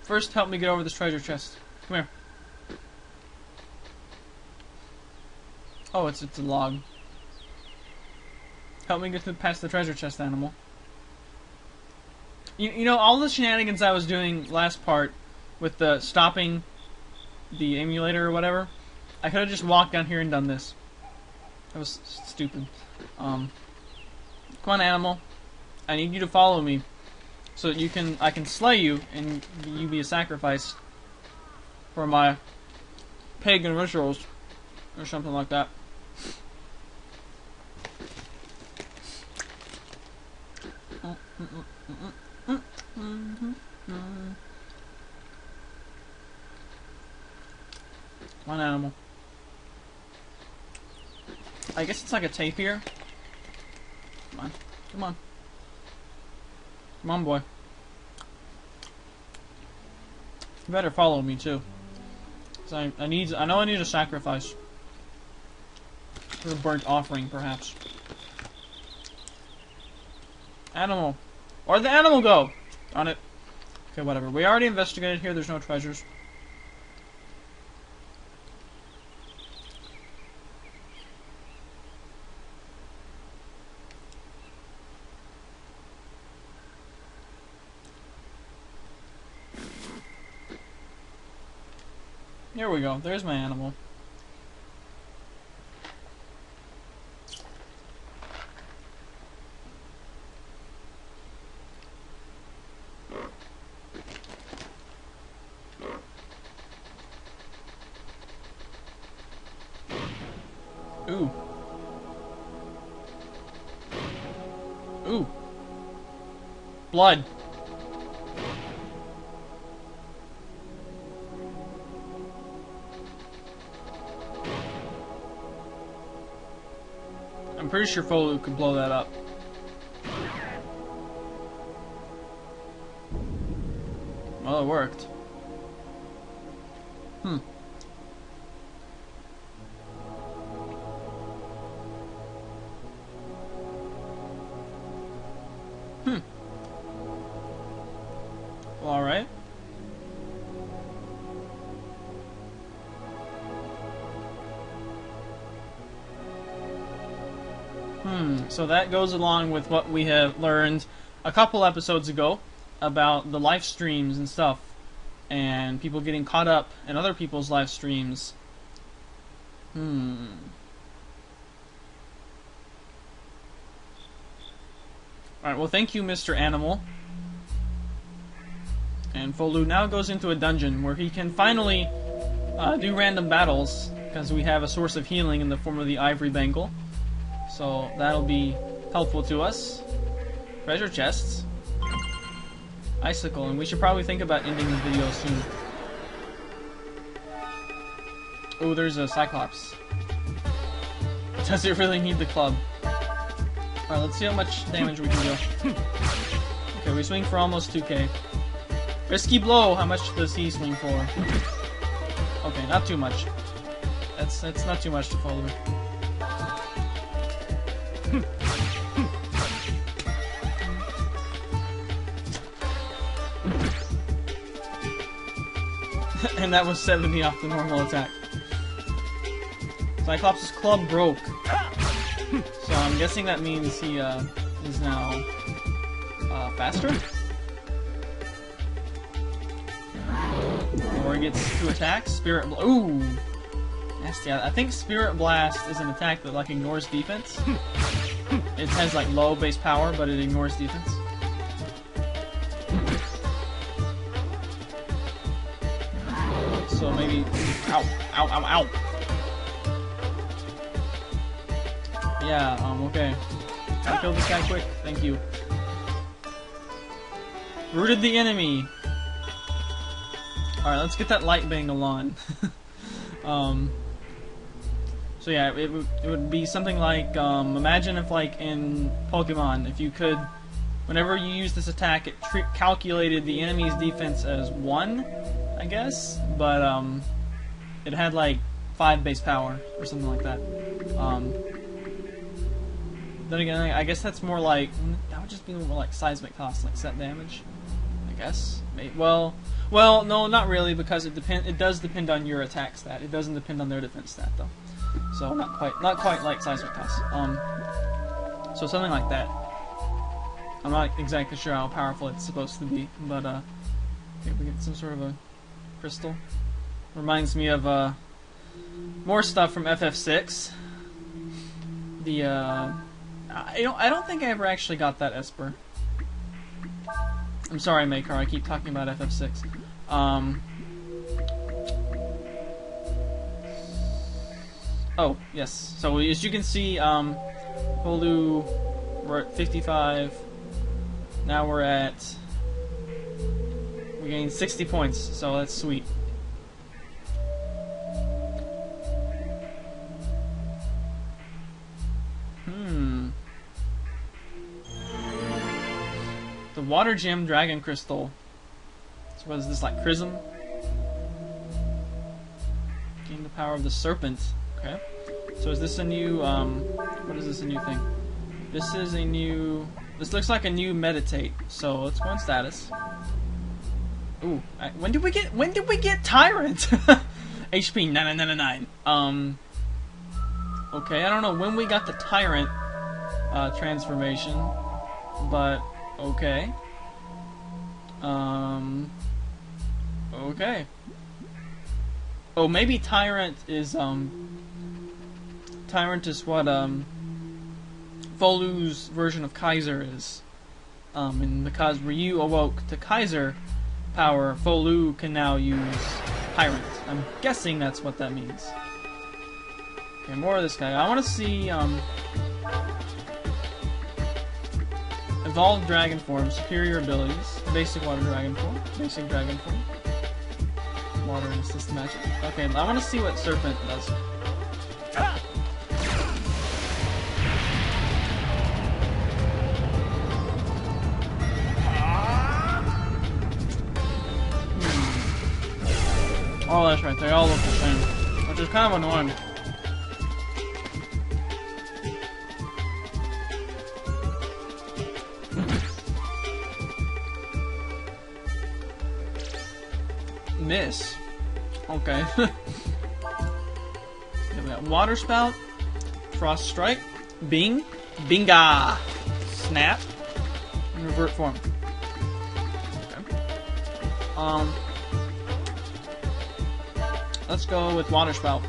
First, help me get over this treasure chest. Come here. Oh, it's a log. Help me get past the treasure chest, animal. You know, all the shenanigans I was doing last part with the stopping the emulator or whatever, I could have just walked down here and done this. That was stupid. Come on, animal. I need you to follow me so that I can slay you and you be a sacrifice for my pagan rituals or something like that. Come on, animal. I guess it's like a tapir. Come on. Come on. Come on, boy. You better follow me, too. 'Cause I know I need a sacrifice. For a burnt offering, perhaps. Animal. Where'd the animal go? Darn it. Okay, whatever. We already investigated here. There's no treasures. Here we go. There's my animal. Ooh. Ooh. Blood. I'm pretty sure Fou Lu could blow that up. Well, it worked. Well, alright. So that goes along with what we have learned a couple episodes ago about the live streams and stuff, and people getting caught up in other people's live streams. Alright, well, thank you, Mr. Animal. And Fou Lu now goes into a dungeon where he can finally do random battles, because we have a source of healing in the form of the ivory bangle. So that'll be helpful to us. Treasure chests. Icicle, and we should probably think about ending the video soon. Oh, there's a Cyclops. Does it really need the club? Alright, let's see how much damage we can do. Okay, we swing for almost 2k. Risky blow, how much does he swing for? Okay, not too much. That's not too much to follow. And that was 70 off the normal attack. Cyclops' club broke. I'm guessing that means he is now faster. Or he gets 2 attacks. Spirit Blast. Ooh! Nasty. I think Spirit Blast is an attack that like ignores defense. It has like low base power, but it ignores defense. So maybe... Ow! Ow! Ow! Ow! Yeah, okay. Gotta kill this guy quick. Thank you. Rooted the enemy. Alright, let's get that light bangle on. So yeah, it would be something like, imagine if like in Pokemon, if you could, whenever you use this attack, it calculated the enemy's defense as 1, I guess, but it had like 5 base power, or something like that. Then again, I guess that's more like, that would just be more like seismic toss, like set damage, I guess. Maybe, well, no, not really, because it does depend on your attack stat. It doesn't depend on their defense stat, though. So not quite like seismic toss. So something like that. I'm not exactly sure how powerful it's supposed to be, but okay, we get some sort of a crystal. Reminds me of more stuff from FF6. The I don't think I ever actually got that Esper. I'm sorry, Maker. I keep talking about FF6. Oh, yes. So as you can see, Fou Lu, we're at 55. Now we gained 60 points, so that's sweet. The Water Gem Dragon Crystal. So what is this, like Prism? Gain the power of the Serpent. Okay. So is this a new, what is this, a new thing? This is a new, this looks like a new Meditate. So let's go in status. Ooh, when did we get Tyrant? HP 9999. Okay, I don't know when we got the Tyrant transformation, but okay. Okay. Oh, maybe Tyrant is what Fou Lu's version of Kaiser is. And because Ryu awoke to Kaiser power, Fou Lu can now use Tyrant. I'm guessing that's what that means. Okay, more of this guy. I want to see Evolved Dragon Form, superior abilities, basic Water Dragon Form, basic Dragon Form, Water and Assist Magic. Okay, I want to see what Serpent does. Oh, that's right, they all look the same, which is kind of annoying. Miss. Okay. Yeah, we got Water Spout, Frost Strike, Bing, Binga, Snap, and Revert Form. Okay. Let's go with Water Spout.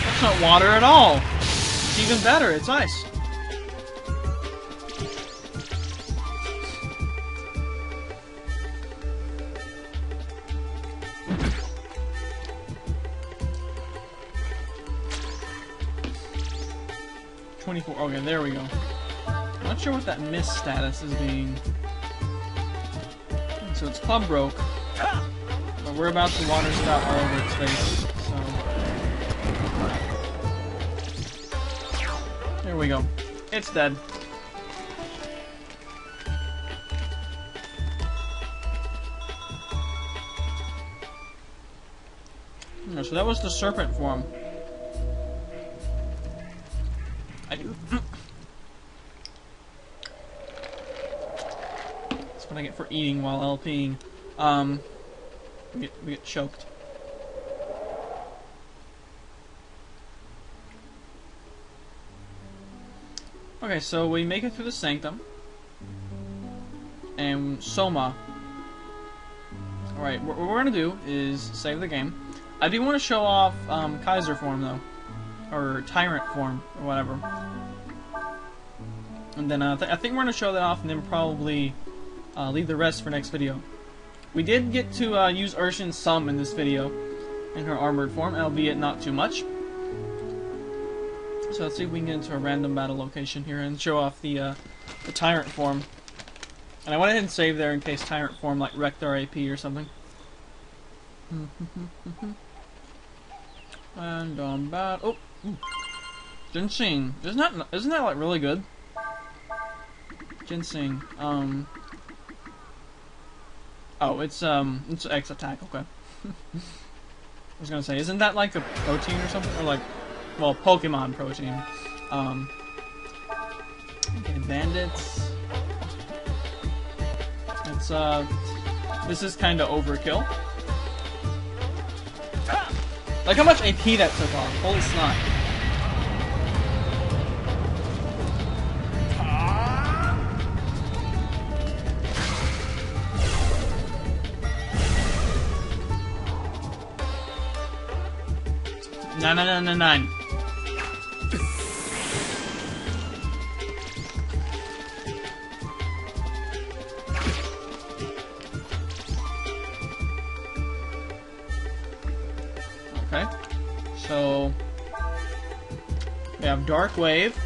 That's not water at all. It's even better, it's ice. Okay, there we go. I'm not sure what that miss status is being. So it's Club Broke, but we're about to Water Spout all over its face. So there we go. It's dead. So that was the Serpent form. I do. That's what I get for eating while LPing. We get choked. Okay, so we make it through the sanctum. And Soma. Alright, what we're gonna do is save the game. I do want to show off Kaiser form though. Or Tyrant form, or whatever. And then I think we're gonna show that off and then probably leave the rest for next video. We did get to use Ershin some in this video. In her armored form, albeit not too much. So let's see if we can get into a random battle location here and show off the Tyrant form. And I went ahead and saved there in case Tyrant form like wrecked our AP or something. And bad. Oh, ginseng. Isn't that like really good? Ginseng. Oh, it's X attack. Okay. I was gonna say, isn't that like a protein or something, or like, well, Pokemon protein? Okay, bandits. It's this is kind of overkill. Like how much AP that took off. Holy snot. Nine. Okay, so we have Dark Wave,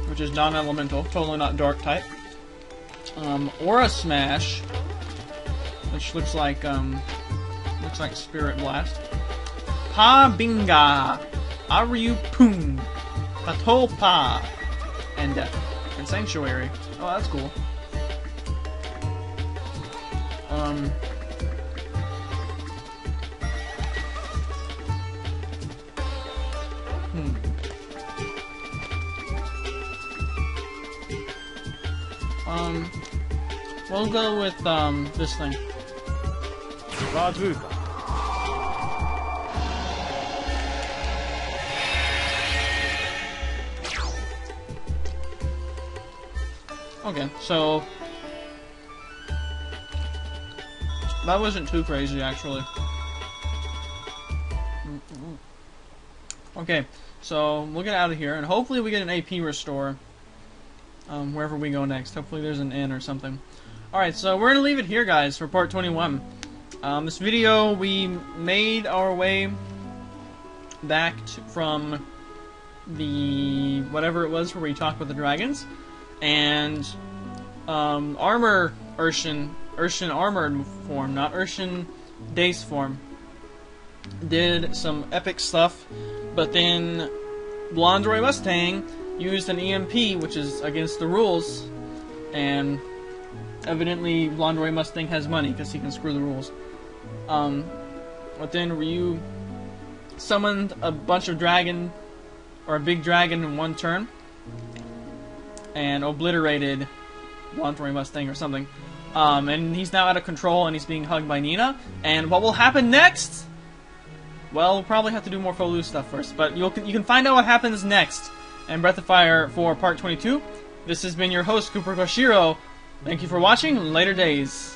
which is non-elemental, totally not Dark type. Aura Smash, which looks like Spirit Blast. Pa Binga, Aryu Poon, Pato Pa, and Sanctuary. Oh, that's cool. We'll go with this thing. Raju. Okay, so that wasn't too crazy, actually. Okay, so we'll get out of here, and hopefully we get an AP restore wherever we go next. Hopefully there's an inn or something. Alright, so we're going to leave it here, guys, for part 21. This video, we made our way back from the whatever it was where we talked with the dragons. And armor Ershin armored form, not Ershin Dace form, did some epic stuff, but then Blonderoy Mustang used an EMP, which is against the rules, and evidently Blonderoy Mustang has money because he can screw the rules. But then Ryu summoned a bunch of dragon, or a big dragon in one turn, and obliterated Blonderoy Mustang or something. And he's now out of control and he's being hugged by Nina. And what will happen next? Well, we'll probably have to do more Fou Lu stuff first. But you can find out what happens next in Breath of Fire for Part 22. This has been your host, Kooper Koshiro. Thank you for watching. Later days.